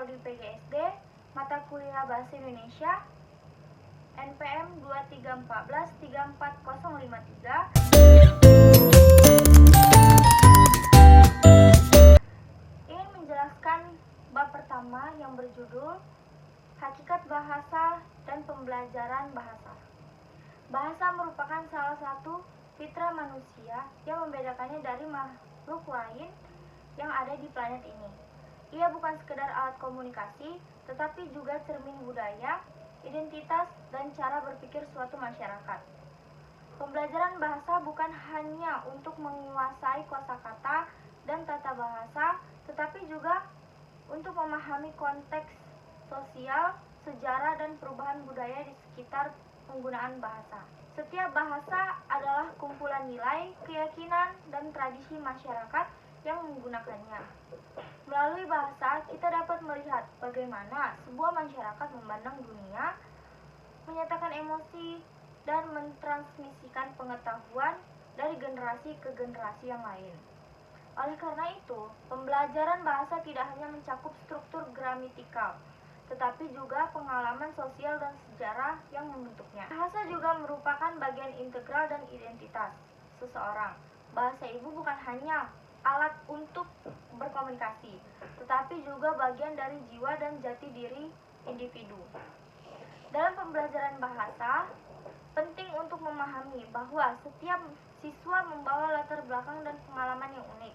Prodi PGSD, mata kuliah Bahasa Indonesia, NPM 2314-34053. Ingin menjelaskan bab pertama yang berjudul Hakikat Bahasa dan Pembelajaran Bahasa. Bahasa merupakan salah satu fitrah manusia yang membedakannya dari makhluk lain yang ada di planet ini. Ia bukan sekedar alat komunikasi, tetapi juga cermin budaya, identitas, dan cara berpikir suatu masyarakat. Pembelajaran bahasa bukan hanya untuk menguasai kosakata dan tata bahasa, tetapi juga untuk memahami konteks sosial, sejarah, dan perubahan budaya di sekitar penggunaan bahasa. Setiap bahasa adalah kumpulan nilai, keyakinan, dan tradisi masyarakat yang menggunakannya. Melalui bahasa, kita dapat melihat bagaimana sebuah masyarakat memandang dunia, menyatakan emosi, dan mentransmisikan pengetahuan dari generasi ke generasi yang lain. Oleh karena itu, pembelajaran bahasa tidak hanya mencakup struktur gramatikal, tetapi juga pengalaman sosial dan sejarah yang membentuknya. Bahasa juga merupakan bagian integral dan identitas seseorang. Bahasa ibu bukan hanya alat untuk berkomunikasi, tetapi juga bagian dari jiwa dan jati diri individu. Dalam pembelajaran bahasa, penting untuk memahami bahwa setiap siswa membawa latar belakang dan pengalaman yang unik,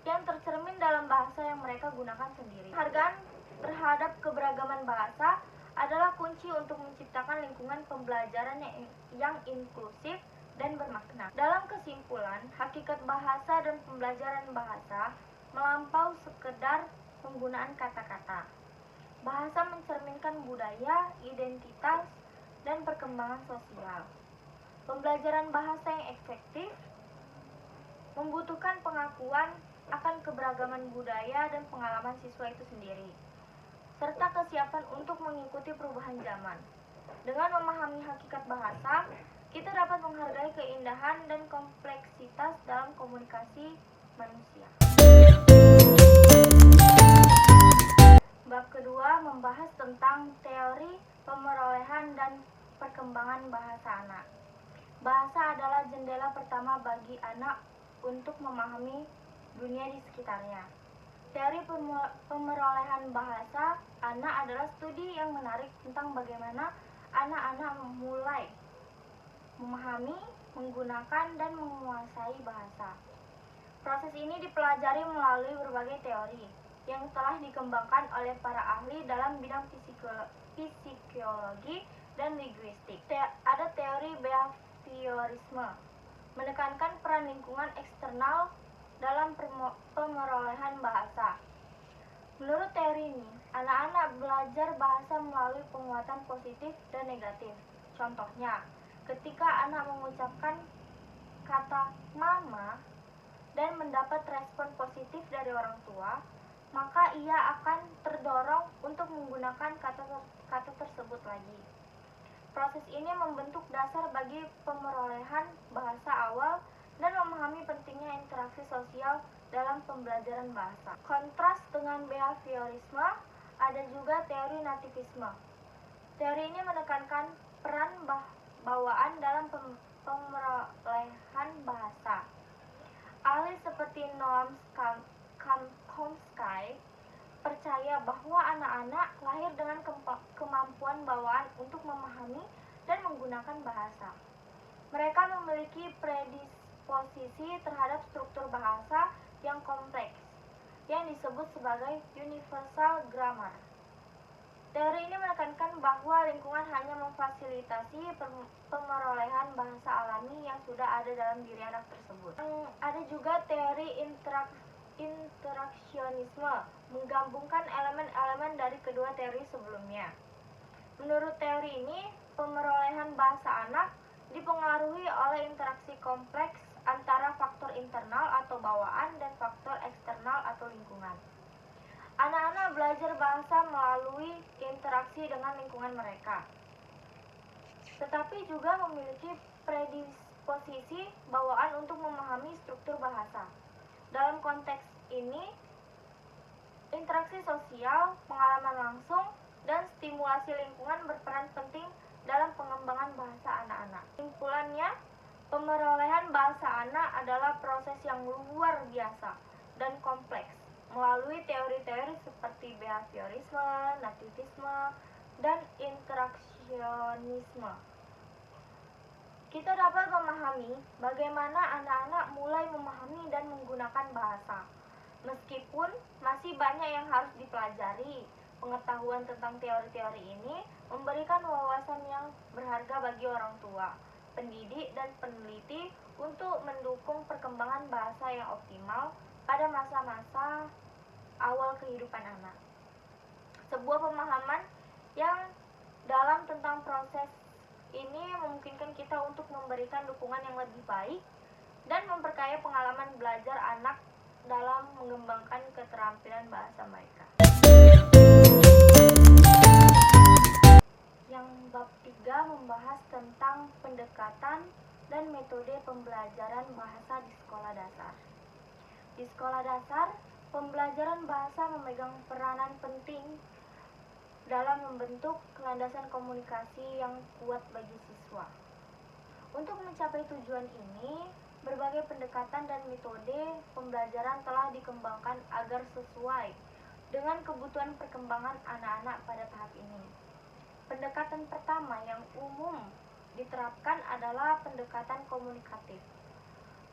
yang tercermin dalam bahasa yang mereka gunakan sendiri. Penghargaan terhadap keberagaman bahasa adalah kunci untuk menciptakan lingkungan pembelajaran yang inklusif dan bermakna. Dalam kesimpulan, hakikat bahasa dan pembelajaran bahasa melampau sekedar penggunaan kata-kata. Bahasa mencerminkan budaya, identitas, dan perkembangan sosial. Pembelajaran bahasa yang efektif membutuhkan pengakuan akan keberagaman budaya dan pengalaman siswa itu sendiri, serta kesiapan untuk mengikuti perubahan zaman. Dengan memahami hakikat bahasa, kita dapat menghargai keindahan dan kompleksitas dalam komunikasi manusia. Bab kedua membahas tentang teori pemerolehan dan perkembangan bahasa anak. Bahasa adalah jendela pertama bagi anak untuk memahami dunia di sekitarnya. Teori pemerolehan bahasa anak adalah studi yang menarik tentang bagaimana anak-anak mulai memahami, menggunakan, dan menguasai bahasa. Proses ini dipelajari melalui berbagai teori yang telah dikembangkan oleh para ahli dalam bidang psikologi dan linguistik. Ada teori behaviorisme, menekankan peran lingkungan eksternal dalam pemerolehan bahasa. Menurut teori ini, anak-anak belajar bahasa melalui penguatan positif dan negatif. Contohnya, ketika anak mengucapkan kata mama dan mendapat respon positif dari orang tua, maka ia akan terdorong untuk menggunakan kata tersebut lagi. Proses ini membentuk dasar bagi pemerolehan bahasa awal dan memahami pentingnya interaksi sosial dalam pembelajaran bahasa. Kontras dengan behaviorisme, ada juga teori nativisme. Teori ini menekankan peran bawaan dalam pemerolehan bahasa. Ahli seperti Noam Chomsky percaya bahwa anak-anak lahir dengan kemampuan bawaan untuk memahami dan menggunakan bahasa. Mereka memiliki predisposisi terhadap struktur bahasa yang kompleks, yang disebut sebagai universal grammar. Teori ini menekankan bahwa lingkungan hanya memfasilitasi pemerolehan bahasa alami yang sudah ada dalam diri anak tersebut. Ada juga teori interaksionisme, menggabungkan elemen-elemen dari kedua teori sebelumnya. Menurut teori ini, pemerolehan bahasa anak dipengaruhi oleh interaksi kompleks antara faktor internal atau bawaan dan faktor eksternal atau lingkungan. Anak-anak belajar bahasa melalui interaksi dengan lingkungan mereka, tetapi juga memiliki predisposisi bawaan untuk memahami struktur bahasa. Dalam konteks ini, Interaksi sosial, pengalaman langsung, dan stimulasi lingkungan berperan penting dalam pengembangan bahasa anak-anak. Kesimpulannya, pemerolehan bahasa anak adalah proses yang luar biasa dan kompleks melalui teori-teori seperti behaviorisme, nativisme, dan interaksionisme. Kita dapat memahami bagaimana anak-anak mulai memahami dan menggunakan bahasa. Meskipun masih banyak yang harus dipelajari, pengetahuan tentang teori-teori ini memberikan wawasan yang berharga bagi orang tua, pendidik, dan peneliti untuk mendukung perkembangan bahasa yang optimal pada masa-masa awal kehidupan anak. Sebuah pemahaman yang dalam tentang proses ini memungkinkan kita untuk memberikan dukungan yang lebih baik dan memperkaya pengalaman belajar anak dalam mengembangkan keterampilan bahasa mereka. Yang bab 3 membahas tentang pendekatan dan metode pembelajaran bahasa di sekolah dasar. Di sekolah dasar, pembelajaran bahasa memegang peranan penting dalam membentuk landasan komunikasi yang kuat bagi siswa. Untuk mencapai tujuan ini, berbagai pendekatan dan metode pembelajaran telah dikembangkan agar sesuai dengan kebutuhan perkembangan anak-anak pada tahap ini. Pendekatan pertama yang umum diterapkan adalah pendekatan komunikatif.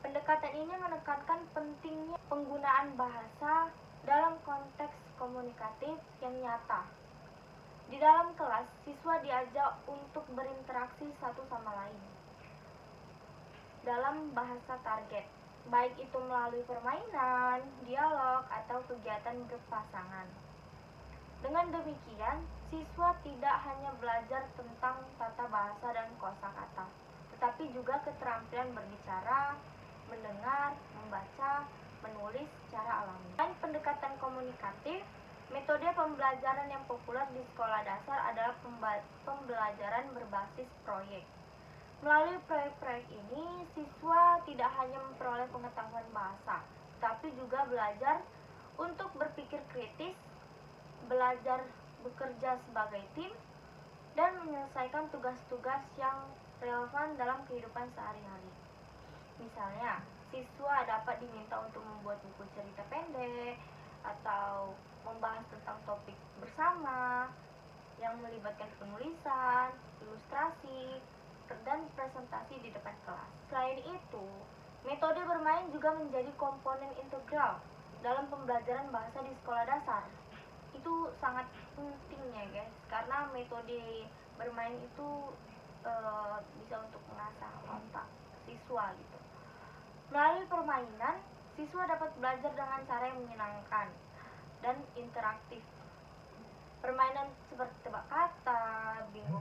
Pendekatan ini menekankan pentingnya penggunaan bahasa dalam konteks komunikatif yang nyata. Di dalam kelas, siswa diajak untuk berinteraksi satu sama lain dalam bahasa target, baik itu melalui permainan, dialog, atau kegiatan berpasangan. Dengan demikian, siswa tidak hanya belajar tentang tata bahasa dan kosakata, tetapi juga keterampilan berbicara, mendengar, membaca, menulis secara alami. Selain pendekatan komunikatif, metode pembelajaran yang populer di sekolah dasar adalah pembelajaran berbasis proyek. Melalui proyek-proyek ini, siswa tidak hanya memperoleh pengetahuan bahasa, tapi juga belajar untuk berpikir kritis, belajar bekerja sebagai tim, dan menyelesaikan tugas-tugas yang relevan dalam kehidupan sehari-hari. Misalnya, siswa dapat diminta untuk membuat buku cerita pendek, atau membahas tentang topik bersama yang melibatkan penulisan, ilustrasi, dan presentasi di depan kelas. Selain itu, metode bermain juga menjadi komponen integral dalam pembelajaran bahasa di sekolah dasar. Itu sangat pentingnya guys, karena metode bermain itu bisa untuk mengasah otak siswa gitu. Melalui permainan, siswa dapat belajar dengan cara yang menyenangkan dan interaktif. Permainan seperti tebak kata, bingo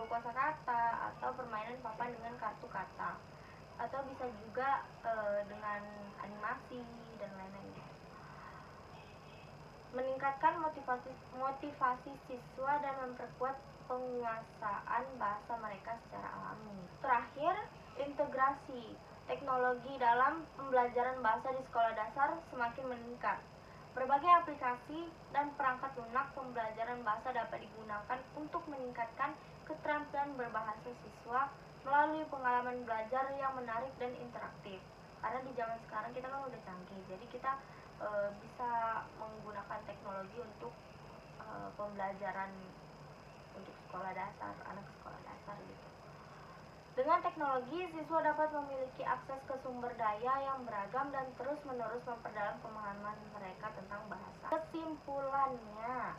kosakata, atau permainan papan dengan kartu kata, atau bisa juga dengan animasi dan lain-lain. Meningkatkan motivasi siswa dan memperkuat penguasaan bahasa mereka secara alami. Terakhir, integrasi teknologi dalam pembelajaran bahasa di sekolah dasar semakin meningkat. Berbagai aplikasi dan perangkat lunak pembelajaran bahasa dapat digunakan untuk meningkatkan keterampilan berbahasa siswa melalui pengalaman belajar yang menarik dan interaktif. Karena di zaman sekarang kita kan udah canggih, jadi kita bisa menggunakan teknologi untuk pembelajaran untuk sekolah dasar, anak sekolah dasar gitu. Dengan teknologi, siswa dapat memiliki akses ke sumber daya yang beragam dan terus-menerus memperdalam pemahaman mereka tentang bahasa. Kesimpulannya,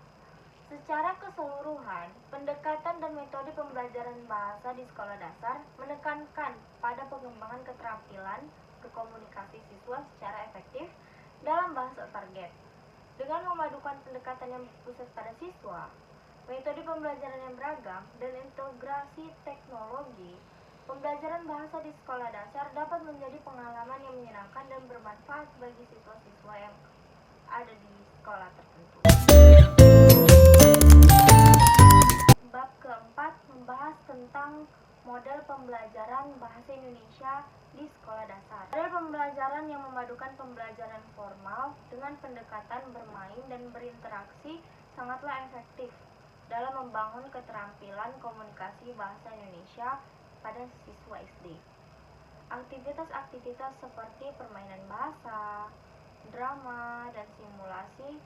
secara keseluruhan, pendekatan dan metode pembelajaran bahasa di sekolah dasar menekankan pada pengembangan keterampilan berkomunikasi siswa secara efektif dalam bahasa target. Dengan memadukan pendekatan yang berpusat pada siswa, metode pembelajaran yang beragam, dan integrasi teknologi, pembelajaran bahasa di sekolah dasar dapat menjadi pengalaman yang menyenangkan dan bermanfaat bagi siswa-siswa yang ada di sekolah tertentu. Bab keempat membahas tentang model pembelajaran bahasa Indonesia di sekolah dasar. Model pembelajaran yang memadukan pembelajaran formal dengan pendekatan bermain dan berinteraksi sangatlah efektif dalam membangun keterampilan komunikasi bahasa Indonesia pada siswa SD. Aktivitas-aktivitas seperti permainan bahasa, drama, dan simulasi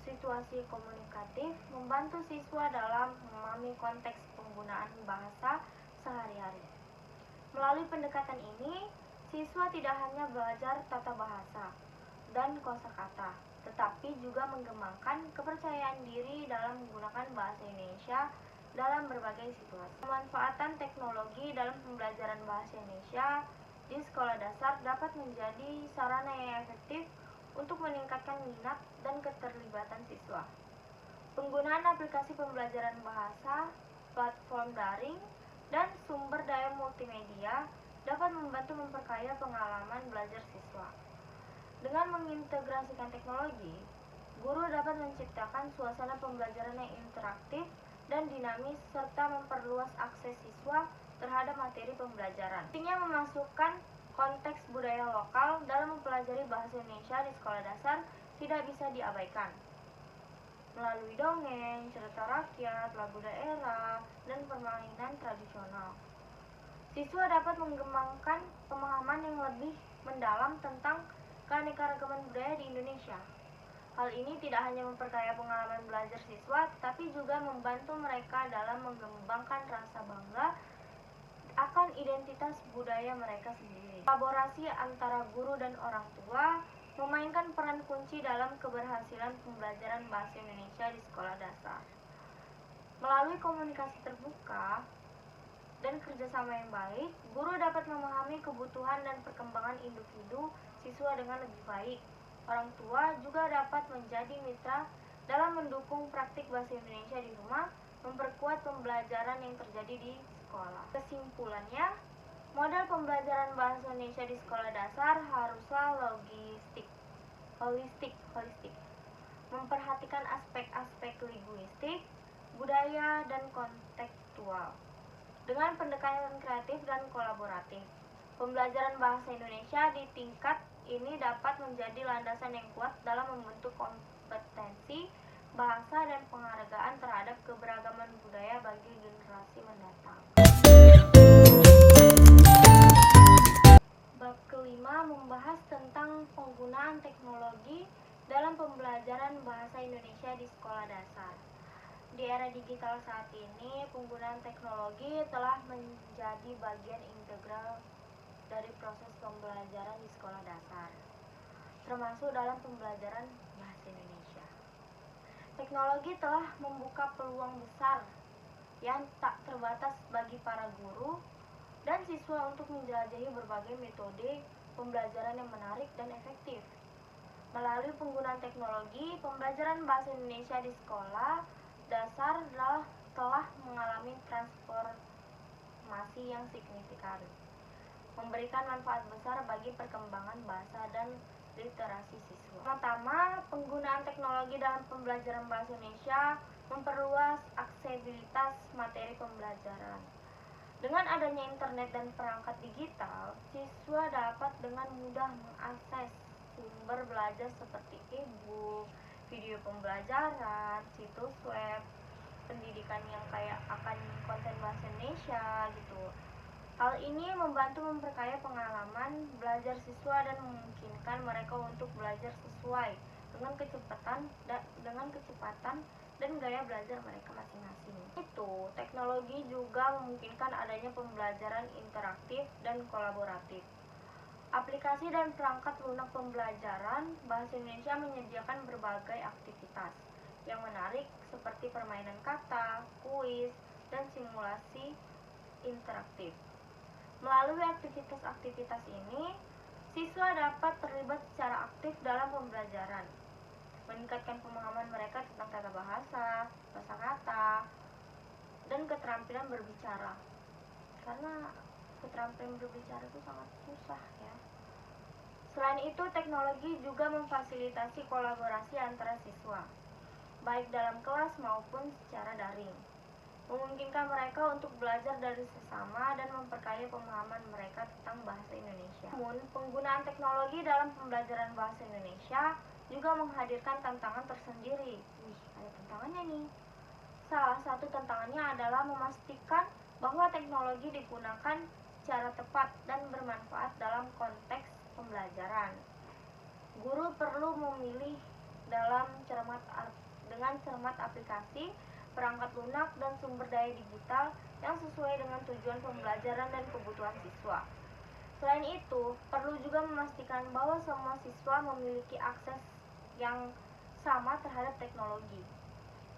situasi komunikatif membantu siswa dalam memahami konteks penggunaan bahasa sehari-hari. Melalui pendekatan ini, siswa tidak hanya belajar tata bahasa dan kosakata, tetapi juga mengembangkan kepercayaan diri dalam menggunakan bahasa Indonesia dalam berbagai situasi. Pemanfaatan teknologi dalam pembelajaran bahasa Indonesia di sekolah dasar dapat menjadi sarana yang efektif untuk meningkatkan minat dan keterlibatan siswa. Penggunaan aplikasi pembelajaran bahasa, platform daring, dan sumber daya multimedia dapat membantu memperkaya pengalaman belajar siswa. Dengan mengintegrasikan teknologi, guru dapat menciptakan suasana pembelajaran yang interaktif dan dinamis serta memperluas akses siswa terhadap materi pembelajaran. Pentingnya memasukkan konteks budaya lokal dalam mempelajari bahasa Indonesia di sekolah dasar tidak bisa diabaikan. Melalui dongeng, cerita rakyat, lagu daerah, dan permainan tradisional, siswa dapat mengembangkan pemahaman yang lebih mendalam tentang keanekaragaman budaya di Indonesia. Hal ini tidak hanya memperkaya pengalaman belajar siswa, tapi juga membantu mereka dalam mengembangkan rasa bangga akan identitas budaya mereka sendiri. Kolaborasi antara guru dan orang tua memainkan peran kunci dalam keberhasilan pembelajaran bahasa Indonesia di sekolah dasar. Melalui komunikasi terbuka dan kerjasama yang baik, guru dapat memahami kebutuhan dan perkembangan individu siswa dengan lebih baik. Orang tua juga dapat menjadi mitra dalam mendukung praktik bahasa Indonesia di rumah, memperkuat pembelajaran yang terjadi di sekolah. Kesimpulannya, model pembelajaran bahasa Indonesia di sekolah dasar haruslah holistik, memperhatikan aspek-aspek linguistik, budaya, dan kontekstual. Dengan pendekatan kreatif dan kolaboratif, pembelajaran bahasa Indonesia di tingkat ini dapat menjadi landasan yang kuat dalam membentuk kompetensi bahasa dan penghargaan terhadap keberagaman budaya bagi generasi mendatang. Bab kelima membahas tentang penggunaan teknologi dalam pembelajaran bahasa Indonesia di sekolah dasar. Di era digital saat ini, penggunaan teknologi telah menjadi bagian integral dari proses pembelajaran di sekolah dasar, termasuk dalam pembelajaran bahasa Indonesia. Teknologi telah membuka peluang besar yang tak terbatas bagi para guru dan siswa untuk menjelajahi berbagai metode pembelajaran yang menarik dan efektif. Melalui penggunaan teknologi, pembelajaran bahasa Indonesia di sekolah dasar telah mengalami transformasi yang signifikan, memberikan manfaat besar bagi perkembangan bahasa dan literasi siswa. Pertama, penggunaan teknologi dalam pembelajaran bahasa Indonesia memperluas aksesibilitas materi pembelajaran. Dengan adanya internet dan perangkat digital, siswa dapat dengan mudah mengakses sumber belajar seperti e-book, video pembelajaran, situs web, pendidikan yang kayak akan konten bahasa Indonesia gitu. Hal ini membantu memperkaya pengalaman belajar siswa dan memungkinkan mereka untuk belajar sesuai dengan kecepatan dan gaya belajar mereka masing-masing. Teknologi juga memungkinkan adanya pembelajaran interaktif dan kolaboratif. Aplikasi dan perangkat lunak pembelajaran bahasa Indonesia menyediakan berbagai aktivitas yang menarik seperti permainan kata, kuis, dan simulasi interaktif. Melalui aktivitas-aktivitas ini, siswa dapat terlibat secara aktif dalam pembelajaran, meningkatkan pemahaman mereka tentang tata bahasa, kosakata, dan keterampilan berbicara. Karena keterampilan berbicara itu sangat susah ya. Selain itu, teknologi juga memfasilitasi kolaborasi antara siswa, baik dalam kelas maupun secara daring. memungkinkan mereka untuk belajar dari sesama dan memperkaya pemahaman mereka tentang bahasa Indonesia. Namun, penggunaan teknologi dalam pembelajaran bahasa Indonesia juga menghadirkan tantangan tersendiri. Ada tantangannya nih. Salah satu tantangannya adalah memastikan bahwa teknologi digunakan secara tepat dan bermanfaat dalam konteks pembelajaran. Guru perlu memilih dengan cermat aplikasi, perangkat lunak, dan sumber daya digital yang sesuai dengan tujuan pembelajaran dan kebutuhan siswa. Selain itu, perlu juga memastikan bahwa semua siswa memiliki akses yang sama terhadap teknologi,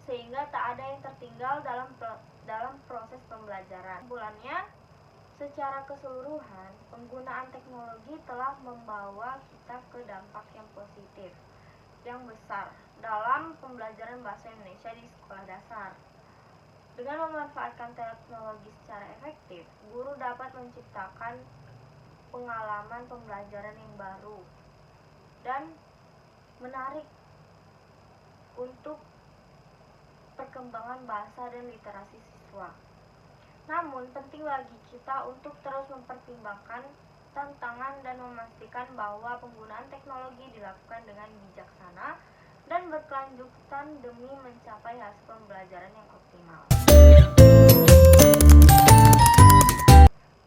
sehingga tak ada yang tertinggal dalam proses pembelajaran. Kesimpulannya, secara keseluruhan, penggunaan teknologi telah membawa kita ke dampak yang positif, yang besar dalam pembelajaran bahasa Indonesia di sekolah dasar. Dengan memanfaatkan teknologi secara efektif, guru dapat menciptakan pengalaman pembelajaran yang baru dan menarik untuk perkembangan bahasa dan literasi siswa. Namun, penting bagi kita untuk terus mempertimbangkan tantangan dan memastikan bahwa penggunaan teknologi dilakukan dengan bijaksana dan berkelanjutan demi mencapai hasil pembelajaran yang optimal.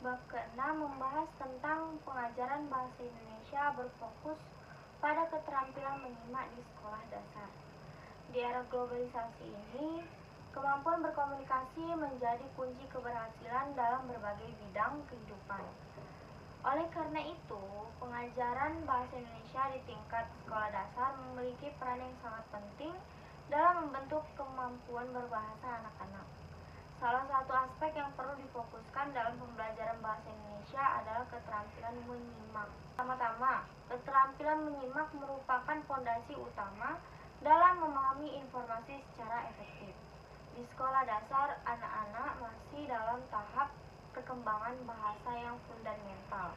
Bab ke-6 membahas tentang pengajaran bahasa Indonesia berfokus pada keterampilan menyimak di sekolah dasar. Di era globalisasi ini, kemampuan berkomunikasi menjadi kunci keberhasilan dalam berbagai bidang kehidupan. Oleh karena itu, pengajaran bahasa Indonesia di tingkat sekolah dasar memiliki peran yang sangat penting dalam membentuk kemampuan berbahasa anak-anak. Salah satu aspek yang perlu difokuskan dalam pembelajaran bahasa Indonesia adalah keterampilan menyimak. Pertama-tama, keterampilan menyimak merupakan fondasi utama dalam memahami informasi secara efektif. Di sekolah dasar, anak-anak masih dalam tahap perkembangan bahasa yang fundamental.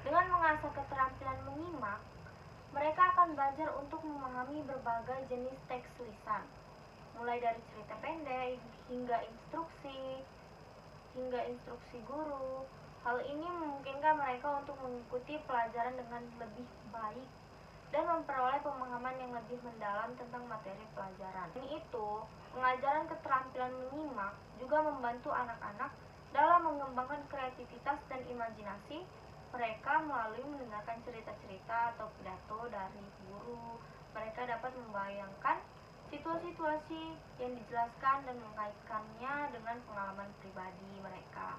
Dengan mengasah keterampilan menyimak, mereka akan belajar untuk memahami berbagai jenis teks lisan, mulai dari cerita pendek hingga instruksi guru. Hal ini memungkinkan mereka untuk mengikuti pelajaran dengan lebih baik dan memperoleh pemahaman yang lebih mendalam tentang materi pelajaran. Selain itu, pengajaran keterampilan menyimak juga membantu anak-anak dalam mengembangkan kreativitas dan imajinasi mereka melalui mendengarkan cerita-cerita atau pidato dari guru. Mereka dapat membayangkan situasi-situasi yang dijelaskan dan mengaitkannya dengan pengalaman pribadi mereka.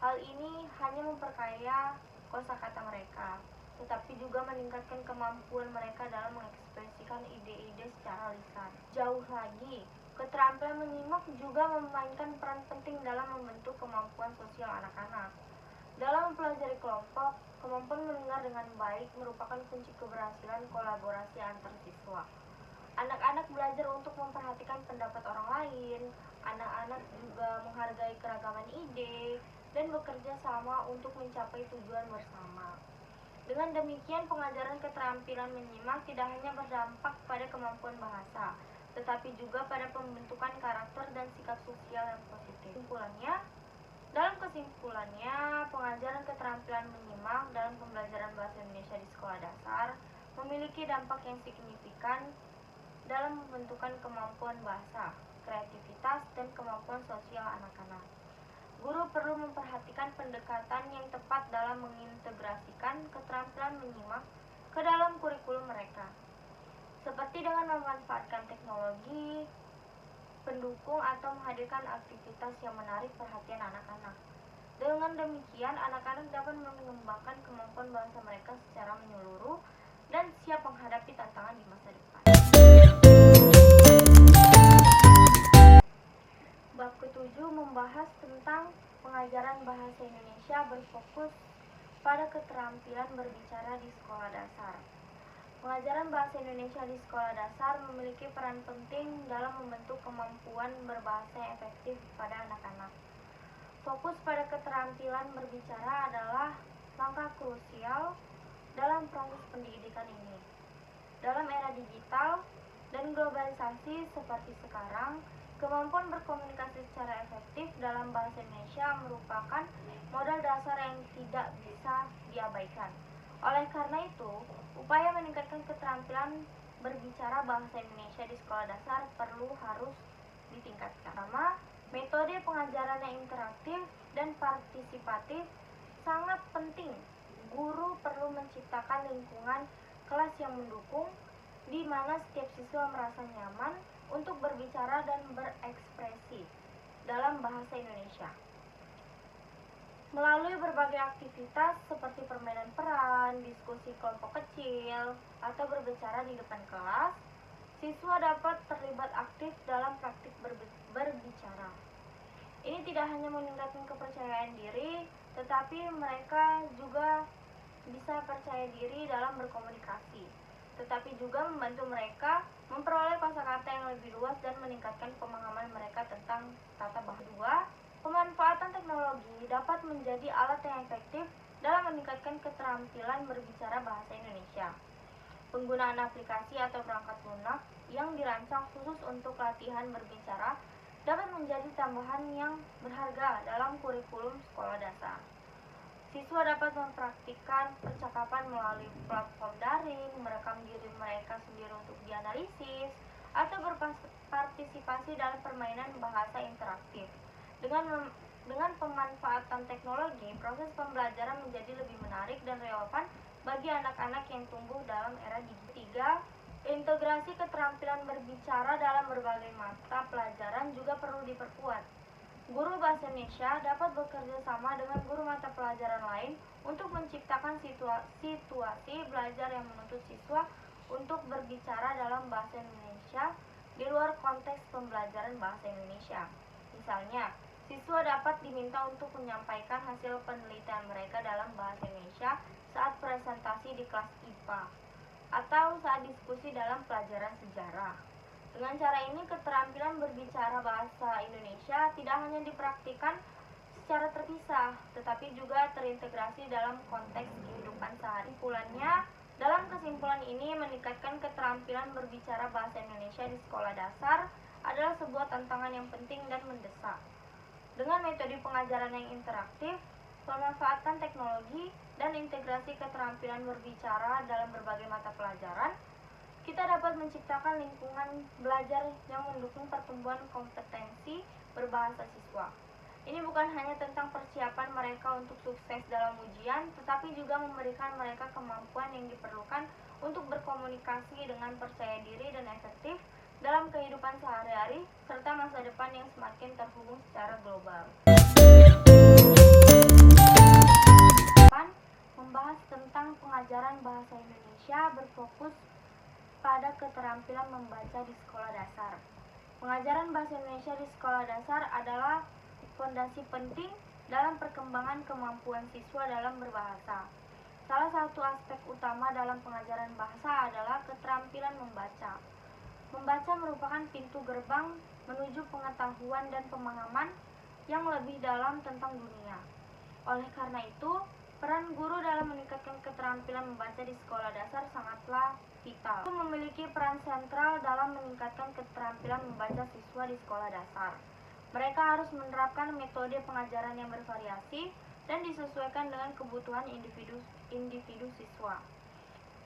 Hal ini hanya memperkaya kosakata mereka, tetapi juga meningkatkan kemampuan mereka dalam mengekspresikan ide-ide secara lisan. Jauh lagi, keterampilan menyimak juga memainkan peran penting dalam membentuk kemampuan sosial anak-anak. Dalam mempelajari kelompok, kemampuan mendengar dengan baik merupakan kunci keberhasilan kolaborasi antar siswa. Anak-anak belajar untuk memperhatikan pendapat orang lain, anak-anak juga menghargai keragaman ide, dan bekerja sama untuk mencapai tujuan bersama. Dengan demikian, pengajaran keterampilan menyimak tidak hanya berdampak pada kemampuan bahasa, tetapi juga pada pembentukan karakter dan sikap sosial yang positif. Dalam kesimpulannya, pengajaran keterampilan menyimak dalam pembelajaran bahasa Indonesia di sekolah dasar memiliki dampak yang signifikan dalam membentukan kemampuan bahasa, kreativitas, dan kemampuan sosial anak-anak. Guru perlu memperhatikan pendekatan yang tepat dalam mengintegrasikan keterampilan menyimak ke dalam kurikulum mereka, seperti dengan memanfaatkan teknologi pendukung atau menghadirkan aktivitas yang menarik perhatian anak-anak. Dengan demikian, anak-anak dapat mengembangkan kemampuan bahasa mereka secara menyeluruh dan siap menghadapi tantangan di masa depan. Bab ke-7 membahas tentang pengajaran bahasa Indonesia berfokus pada keterampilan berbicara di sekolah dasar. Pengajaran bahasa Indonesia di sekolah dasar memiliki peran penting dalam membentuk kemampuan berbahasa yang efektif pada anak-anak. Fokus pada keterampilan berbicara adalah langkah krusial dalam proses pendidikan ini. Dalam era digital dan globalisasi seperti sekarang, Kemampuan berkomunikasi secara efektif dalam bahasa Indonesia merupakan modal dasar yang tidak bisa diabaikan. Oleh karena itu, upaya meningkatkan keterampilan berbicara bahasa Indonesia di sekolah dasar harus ditingkatkan. Pertama, metode pengajaran yang interaktif dan partisipatif sangat penting. Guru perlu menciptakan lingkungan kelas yang mendukung, di mana setiap siswa merasa nyaman untuk berbicara dan berekspresi dalam bahasa Indonesia. Melalui berbagai aktivitas seperti permainan peran, diskusi kelompok kecil, atau berbicara di depan kelas, siswa dapat terlibat aktif dalam praktik berbicara. Ini tidak hanya meningkatkan kepercayaan diri, tetapi mereka juga bisa percaya diri dalam berkomunikasi, tetapi juga membantu mereka memperoleh kosakata yang lebih luas dan meningkatkan pemahaman mereka tentang tata bahasa. Pemanfaatan teknologi dapat menjadi alat yang efektif dalam meningkatkan keterampilan berbicara bahasa Indonesia. Penggunaan aplikasi atau perangkat lunak yang dirancang khusus untuk latihan berbicara dapat menjadi tambahan yang berharga dalam kurikulum sekolah dasar. Siswa dapat mempraktikkan percakapan melalui platform daring, merekam diri mereka sendiri untuk dianalisis, atau berpartisipasi dalam permainan bahasa interaktif. Dengan pemanfaatan teknologi, proses pembelajaran menjadi lebih menarik dan relevan bagi anak-anak yang tumbuh dalam era digital. 3. Integrasi keterampilan berbicara dalam berbagai mata pelajaran juga perlu diperkuat. Guru bahasa Indonesia dapat bekerja sama dengan guru mata pelajaran lain untuk menciptakan situasi belajar yang menuntut siswa untuk berbicara dalam bahasa Indonesia di luar konteks pembelajaran bahasa Indonesia. Misalnya, siswa dapat diminta untuk menyampaikan hasil penelitian mereka dalam bahasa Indonesia saat presentasi di kelas IPA atau saat diskusi dalam pelajaran sejarah. Dengan cara ini, keterampilan berbicara bahasa Indonesia tidak hanya dipraktikkan secara terpisah, tetapi juga terintegrasi dalam konteks kehidupan sehari-hari. Dalam kesimpulan ini, meningkatkan keterampilan berbicara bahasa Indonesia di sekolah dasar adalah sebuah tantangan yang penting dan mendesak. Dengan metode pengajaran yang interaktif, pemanfaatan teknologi, dan integrasi keterampilan berbicara dalam berbagai mata pelajaran, kita dapat menciptakan lingkungan belajar yang mendukung pertumbuhan kompetensi berbahasa siswa. Ini bukan hanya tentang persiapan mereka untuk sukses dalam ujian, tetapi juga memberikan mereka kemampuan yang diperlukan untuk berkomunikasi dengan percaya diri dan efektif dalam kehidupan sehari-hari, serta masa depan yang semakin terhubung secara global. Membahas tentang pengajaran bahasa Indonesia berfokus pada keterampilan membaca di sekolah dasar. Pengajaran bahasa Indonesia di sekolah dasar adalah fondasi penting dalam perkembangan kemampuan siswa dalam berbahasa. Salah satu aspek utama dalam pengajaran bahasa adalah keterampilan membaca. Membaca merupakan pintu gerbang menuju pengetahuan dan pemahaman yang lebih dalam tentang dunia. Oleh karena itu, peran guru dalam meningkatkan keterampilan membaca di sekolah dasar sangatlah vital. Guru memiliki peran sentral dalam meningkatkan keterampilan membaca siswa di sekolah dasar. Mereka harus menerapkan metode pengajaran yang bervariasi dan disesuaikan dengan kebutuhan individu siswa.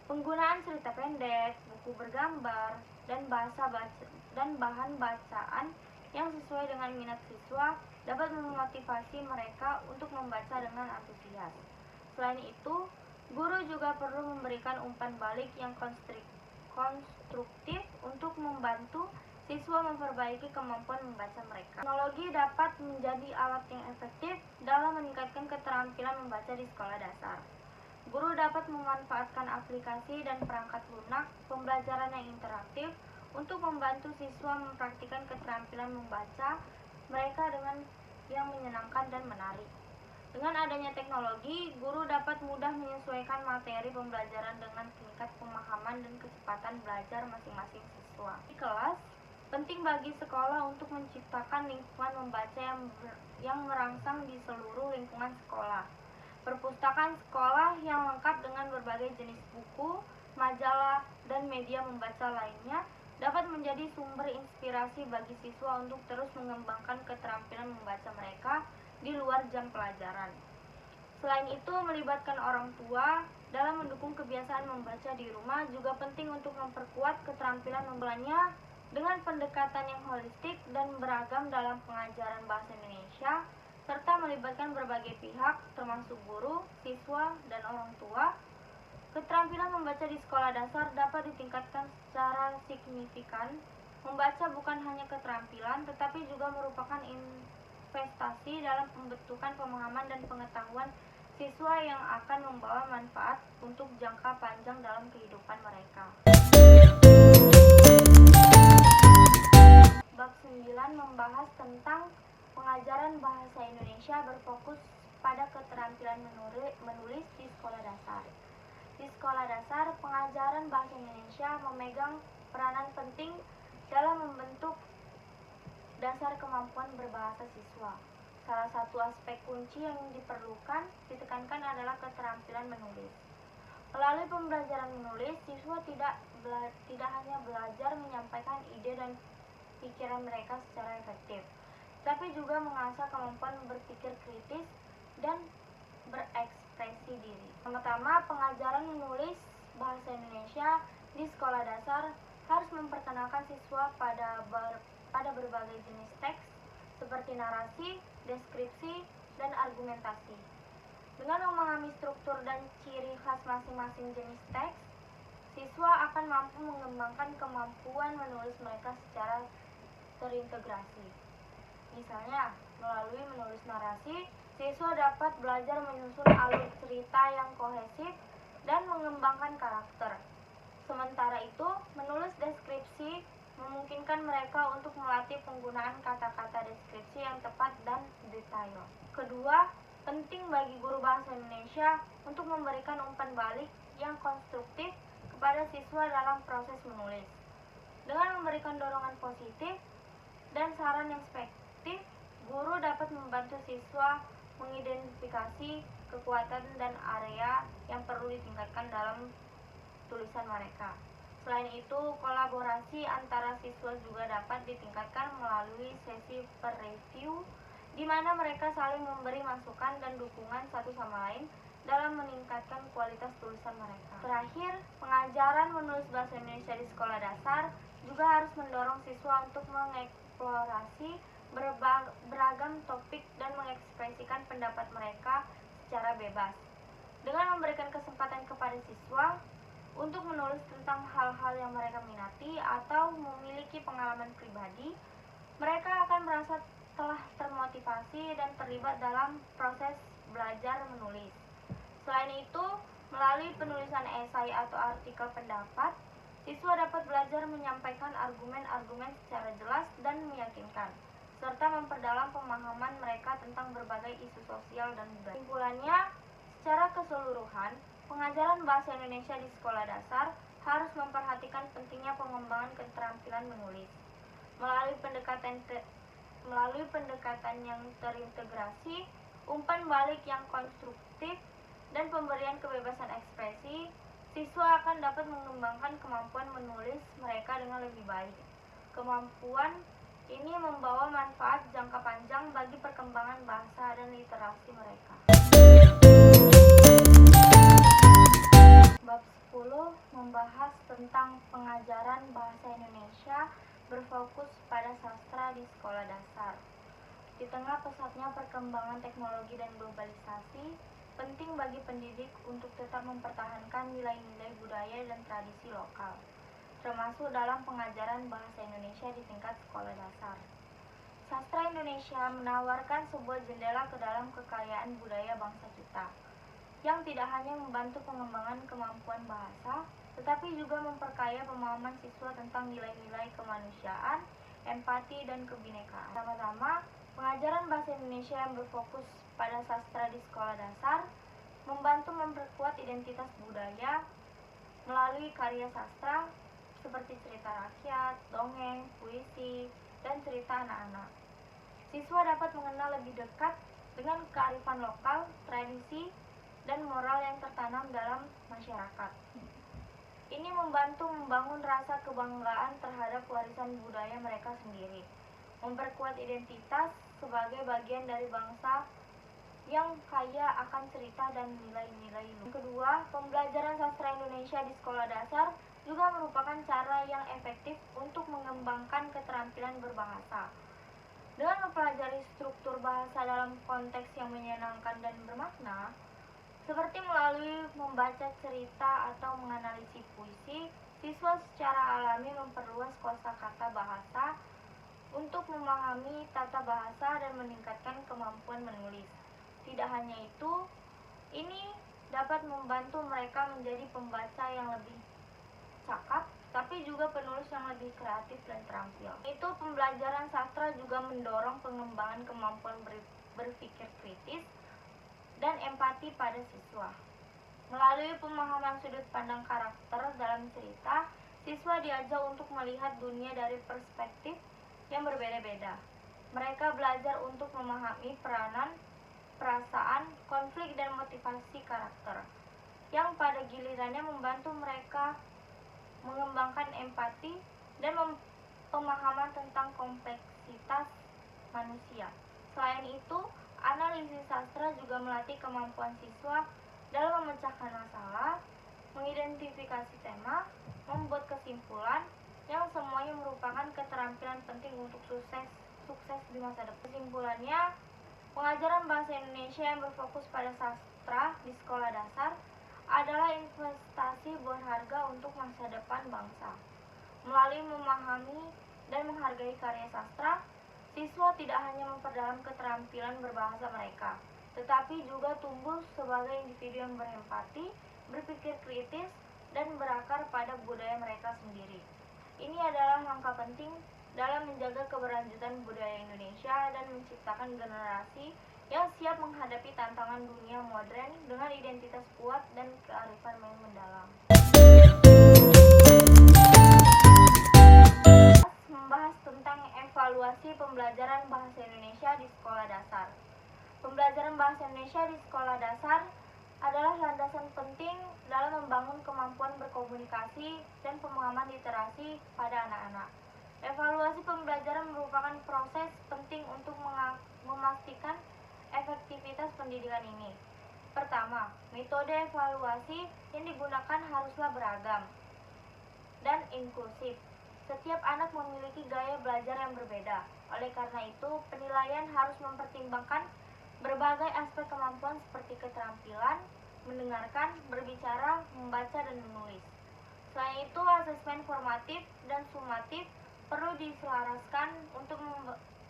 Penggunaan cerita pendek, buku bergambar, dan bahan bacaan yang sesuai dengan minat siswa dapat memotivasi mereka untuk membaca dengan antusias. Selain itu, guru juga perlu memberikan umpan balik yang konstruktif untuk membantu siswa memperbaiki kemampuan membaca mereka. Teknologi dapat menjadi alat yang efektif dalam meningkatkan keterampilan membaca di sekolah dasar. Guru dapat memanfaatkan aplikasi dan perangkat lunak pembelajaran yang interaktif untuk membantu siswa mempraktikkan keterampilan membaca mereka dengan yang menyenangkan dan menarik. Dengan adanya teknologi, guru dapat mudah menyesuaikan materi pembelajaran dengan tingkat pemahaman dan kecepatan belajar masing-masing siswa. Di kelas, penting bagi sekolah untuk menciptakan lingkungan membaca yang merangsang di seluruh lingkungan sekolah. Perpustakaan sekolah yang lengkap dengan berbagai jenis buku, majalah, dan media membaca lainnya dapat menjadi sumber inspirasi bagi siswa untuk terus mengembangkan keterampilan membaca mereka di luar jam pelajaran. Selain itu, melibatkan orang tua dalam mendukung kebiasaan membaca di rumah juga penting untuk memperkuat keterampilan membacanya dengan pendekatan yang holistik dan beragam dalam pengajaran bahasa Indonesia, serta melibatkan berbagai pihak termasuk guru, siswa, dan orang tua. Keterampilan membaca di sekolah dasar dapat ditingkatkan secara signifikan. Membaca bukan hanya keterampilan, tetapi juga merupakan investasi dalam pembentukan pemahaman dan pengetahuan siswa yang akan membawa manfaat untuk jangka panjang dalam kehidupan mereka. Bab 9 membahas tentang pengajaran bahasa Indonesia berfokus pada keterampilan menulis di sekolah dasar. Di sekolah dasar, pengajaran bahasa Indonesia memegang peranan penting dalam membentuk dasar kemampuan berbahasa siswa. Salah satu aspek kunci yang ditekankan adalah keterampilan menulis. Melalui pembelajaran menulis, siswa tidak hanya belajar menyampaikan ide dan pikiran mereka secara efektif, tapi juga mengasah kemampuan berpikir kritis dan berekspresi diri. Pertama, pengajaran menulis bahasa Indonesia di sekolah dasar harus memperkenalkan siswa pada berbagai jenis teks seperti narasi, deskripsi, dan argumentasi. Dengan memahami struktur dan ciri khas masing-masing jenis teks, siswa akan mampu mengembangkan kemampuan menulis mereka secara terintegrasi. Misalnya, melalui menulis narasi, siswa dapat belajar menyusun alur cerita yang kohesif dan mengembangkan karakter. Sementara itu, menulis deskripsi memungkinkan mereka untuk melatih penggunaan kata-kata deskripsi yang tepat dan detail. Kedua, penting bagi guru bahasa Indonesia untuk memberikan umpan balik yang konstruktif kepada siswa dalam proses menulis. Dengan memberikan dorongan positif dan saran yang efektif, guru dapat membantu siswa mengidentifikasi kekuatan dan area yang perlu ditingkatkan dalam tulisan mereka. Selain itu, kolaborasi antara siswa juga dapat ditingkatkan melalui sesi per-review, di mana mereka saling memberi masukan dan dukungan satu sama lain dalam meningkatkan kualitas tulisan mereka. Terakhir, pengajaran menulis bahasa Indonesia di sekolah dasar juga harus mendorong siswa untuk mengeksplorasi beragam topik dan mengekspresikan pendapat mereka secara bebas. Dengan memberikan kesempatan kepada siswa untuk menulis tentang hal-hal yang mereka minati atau memiliki pengalaman pribadi, mereka akan merasa telah termotivasi dan terlibat dalam proses belajar menulis. Selain itu, melalui penulisan esai atau artikel pendapat, siswa dapat belajar menyampaikan argumen-argumen secara jelas dan meyakinkan, serta memperdalam pemahaman mereka tentang berbagai isu sosial dan budaya. Kesimpulannya, secara keseluruhan, pengajaran bahasa Indonesia di sekolah dasar harus memperhatikan pentingnya pengembangan keterampilan menulis. Melalui pendekatan yang terintegrasi, umpan balik yang konstruktif, dan pemberian kebebasan ekspresi, siswa akan dapat mengembangkan kemampuan menulis mereka dengan lebih baik. Kemampuan ini membawa manfaat jangka panjang bagi perkembangan bahasa dan literasi mereka. Bab 10 membahas tentang pengajaran bahasa Indonesia berfokus pada sastra di sekolah dasar. Di tengah pesatnya perkembangan teknologi dan globalisasi, penting bagi pendidik untuk tetap mempertahankan nilai-nilai budaya dan tradisi lokal, termasuk dalam pengajaran bahasa Indonesia di tingkat sekolah dasar. Sastra Indonesia menawarkan sebuah jendela ke dalam kekayaan budaya bangsa kita, yang tidak hanya membantu pengembangan kemampuan bahasa, tetapi juga memperkaya pemahaman siswa tentang nilai-nilai kemanusiaan, empati, dan kebinekaan. Pertama-tama, pengajaran bahasa Indonesia yang berfokus pada sastra di sekolah dasar membantu memperkuat identitas budaya melalui karya sastra seperti cerita rakyat, dongeng, puisi, dan cerita anak-anak. Siswa dapat mengenal lebih dekat dengan kearifan lokal, tradisi, dan moral yang tertanam dalam masyarakat. Ini membantu membangun rasa kebanggaan terhadap warisan budaya mereka sendiri, memperkuat identitas sebagai bagian dari bangsa yang kaya akan cerita dan nilai-nilai luhur. Kedua, pembelajaran sastra Indonesia di sekolah dasar juga merupakan cara yang efektif untuk mengembangkan keterampilan berbahasa. Dengan mempelajari struktur bahasa dalam konteks yang menyenangkan dan bermakna, seperti melalui membaca cerita atau menganalisis puisi, siswa secara alami memperluas kosakata bahasa untuk memahami tata bahasa dan meningkatkan kemampuan menulis. Tidak hanya itu, ini dapat membantu mereka menjadi pembaca yang lebih cakap, tapi juga penulis yang lebih kreatif dan terampil. Itu pembelajaran sastra juga mendorong pengembangan kemampuan berpikir kritis dan empati pada siswa. Melalui pemahaman sudut pandang karakter dalam cerita, siswa diajak untuk melihat dunia dari perspektif yang berbeda-beda. Mereka belajar untuk memahami peranan, perasaan, konflik, dan motivasi karakter, yang pada gilirannya membantu mereka mengembangkan empati dan pemahaman tentang kompleksitas manusia. Selain itu, analisis sastra juga melatih kemampuan siswa dalam memecahkan masalah, mengidentifikasi tema, membuat kesimpulan, yang semuanya merupakan keterampilan penting untuk sukses di masa depan. Kesimpulannya, pengajaran bahasa Indonesia yang berfokus pada sastra di sekolah dasar adalah investasi berharga untuk masa depan bangsa. Melalui memahami dan menghargai karya sastra, siswa tidak hanya memperdalam keterampilan berbahasa mereka, tetapi juga tumbuh sebagai individu yang berempati, berpikir kritis, dan berakar pada budaya mereka sendiri. Ini adalah langkah penting dalam menjaga keberlanjutan budaya Indonesia dan menciptakan generasi yang siap menghadapi tantangan dunia modern dengan identitas kuat dan kearifan yang mendalam. Membahas tentang evaluasi pembelajaran bahasa Indonesia di sekolah dasar. Pembelajaran bahasa Indonesia di sekolah dasar adalah landasan penting dalam membangun kemampuan berkomunikasi dan pemahaman literasi pada anak-anak. Evaluasi pembelajaran merupakan proses penting untuk memastikan efektivitas pendidikan ini. Pertama, metode evaluasi yang digunakan haruslah beragam dan inklusif. Setiap anak memiliki gaya belajar yang berbeda. Oleh karena itu, penilaian harus mempertimbangkan berbagai aspek kemampuan seperti keterampilan, mendengarkan, berbicara, membaca, dan menulis. Selain itu, asesmen formatif dan sumatif perlu diselaraskan untuk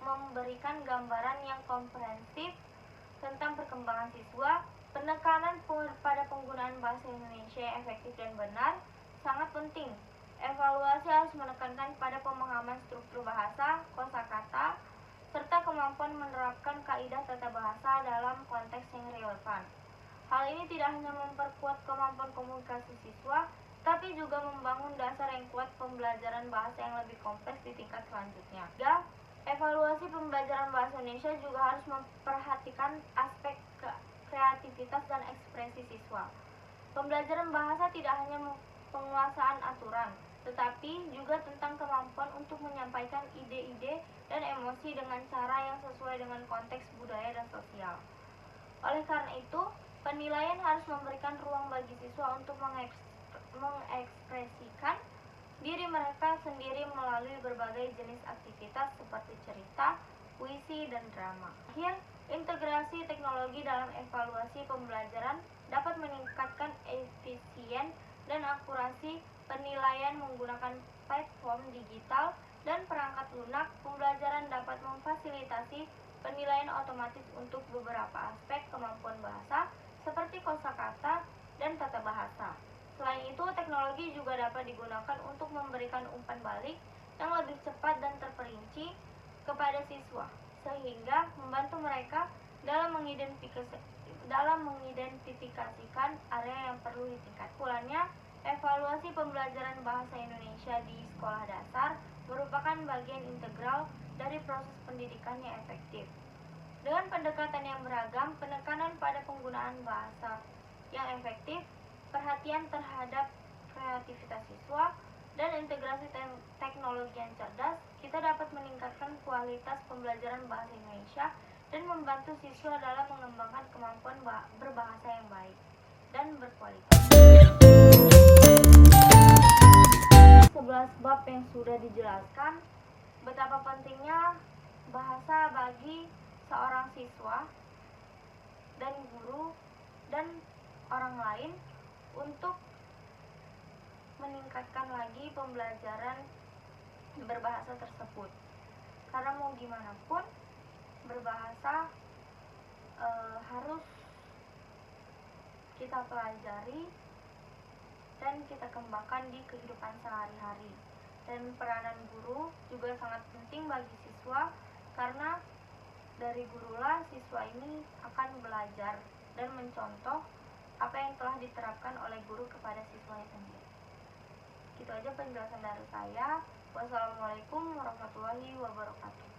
memberikan gambaran yang komprehensif tentang perkembangan siswa. Penekanan pada penggunaan bahasa Indonesia yang efektif dan benar sangat penting. Evaluasi harus menekankan pada pemahaman struktur bahasa, kosakata, serta kemampuan menerapkan kaidah tata bahasa dalam konteks yang relevan. Hal ini tidak hanya memperkuat kemampuan komunikasi siswa, tapi juga membangun dasar yang kuat pembelajaran bahasa yang lebih kompleks di tingkat selanjutnya. Evaluasi pembelajaran bahasa Indonesia juga harus memperhatikan aspek kreativitas dan ekspresi siswa. Pembelajaran bahasa tidak hanya penguasaan aturan, tetapi juga tentang kemampuan untuk menyampaikan ide-ide dan emosi dengan cara yang sesuai dengan konteks budaya dan sosial. Oleh karena itu, penilaian harus memberikan ruang bagi siswa untuk mengekspresikan diri mereka sendiri melalui berbagai jenis aktivitas seperti cerita, puisi, dan drama. Akhir, integrasi teknologi dalam evaluasi pembelajaran dapat meningkatkan efisien dan akurasi penilaian menggunakan platform digital dan perangkat lunak. Pembelajaran dapat memfasilitasi penilaian otomatis untuk beberapa aspek kemampuan bahasa seperti kosakata dan tata bahasa. Selain itu, teknologi juga dapat digunakan untuk memberikan umpan balik yang lebih cepat dan terperinci kepada siswa, sehingga membantu mereka dalam mengidentifikasikan area yang perlu ditingkatkan. Kesimpulannya, evaluasi pembelajaran bahasa Indonesia di sekolah dasar merupakan bagian integral dari proses pendidikan yang efektif. Dengan pendekatan yang beragam, penekanan pada penggunaan bahasa yang efektif, perhatian terhadap kreativitas siswa, dan integrasi teknologi yang cerdas, kita dapat meningkatkan kualitas pembelajaran bahasa Indonesia dan membantu siswa dalam mengembangkan kemampuan berbahasa yang baik dan berkualitas. 11 bab yang sudah dijelaskan, betapa pentingnya bahasa bagi seorang siswa dan guru dan orang lain untuk meningkatkan lagi pembelajaran berbahasa tersebut. Karena mau gimana pun berbahasa harus kita pelajari dan kita kembangkan di kehidupan sehari-hari. Dan peranan guru juga sangat penting bagi siswa, karena dari gurulah siswa ini akan belajar dan mencontoh apa yang telah diterapkan oleh guru kepada siswanya sendiri. Gitu aja penjelasan dari saya. Wassalamualaikum warahmatullahi wabarakatuh.